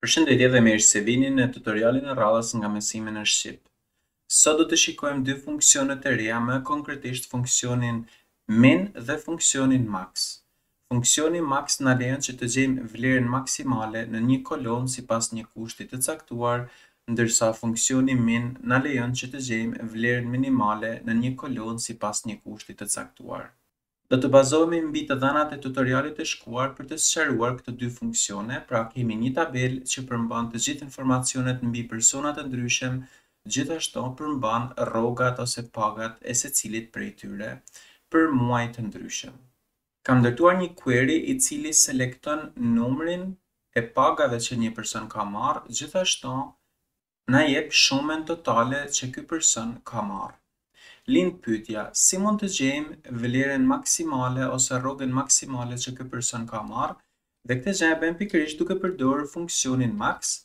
Përshëndetje dhe mirë se vini në tutorialin e radhës nga mësimi në Shqip. Sot do të shikojmë dy funksione të reja, më konkretisht funksionin min dhe funksionin max. Funksioni max na lejon që të gjejmë vlerën maksimale në një kolon sipas një kushti të caktuar, ndërsa funksioni min na lejon që të gjejmë vlerën minimale në një kolon sipas një kushti të caktuar. Do të bazohemi mbi të dhënat e tutorialit të shkuar për të sqaruar këto dy funksione, pra kemi një tabelë që përmban të gjithë informacionet mbi persona të ndryshëm, gjithashtu përmban rrogat ose pagat e secilit prej tyre për muaj të ndryshëm. Kam ndërtuar një query i cili selekton numrin e pagave që një person ka marrë, gjithashtu na jep shumën totale që ky person ka marrë. Lind pyetja, si mund të gjejmë vlerën maksimale ose rrogën maksimale që ky person ka marrë, dhe këtë gjë e bëjmë pikërisht duke përdorur funksionin max,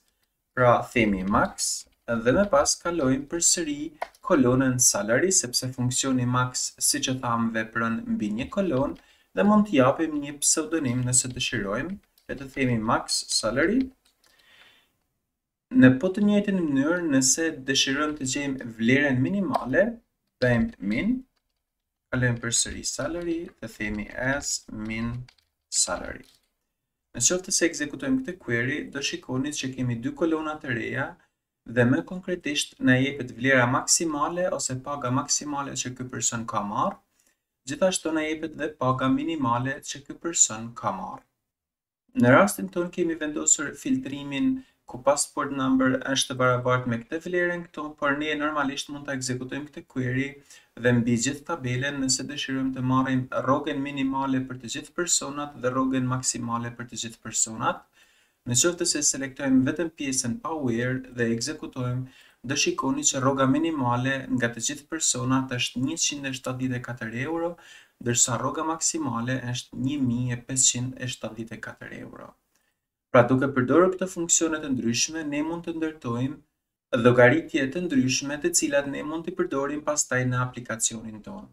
pra themi max dhe më pas kalojmë përsëri kolonën salary, sepse funksioni max, siç e tham, vepron mbi një kolon dhe mund t'i japim një pseudonim nëse dëshirojmë, le të themi max salary. Në po të njëjtën mënyrë, nëse dëshirojmë të gjejmë vlerën minimale, bëjmë min, kalojmë përsëri salary dhe themi as min salary. Në qoftë se ekzekutojmë këtë query, do shikoni që kemi dy kolona të reja dhe më konkretisht na jepet vlera maksimale ose paga maksimale që ky person ka marrë, gjithashtu na jepet dhe paga minimale që ky person ka marrë. Në rastin tonë kemi vendosur filtrimin ku passport number është barabartë me këtë vlerën këtu, por ne normalisht mund ta ekzekutojmë këtë query dhe mbi gjithë tabelen nëse dëshirojmë të marrim rrogën minimale për të gjithë personat dhe rrogën maksimale për të gjithë personat. Në qoftë se selektojmë vetëm pjesën pa where dhe ekzekutojmë, do shikoni që rroga minimale nga të gjithë personat është 174 euro, ndërsa rroga maksimale është 1574 euro. Pra duke përdorur këto funksione të ndryshme, ne mund të ndërtojmë llogaritje të ndryshme të cilat ne mund t'i përdorim pastaj në aplikacionin tonë.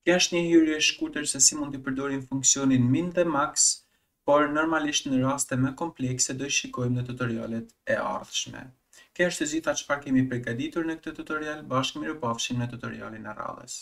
Kjo është një hyrje e shkurtër se si mund t'i përdorim funksionin min dhe max, por normalisht në raste më komplekse do i shikojmë në tutorialet e ardhshme. Kjo është e gjitha çfarë kemi përgatitur në këtë tutorial, bashkë mirupafshim në tutorialin e radhës.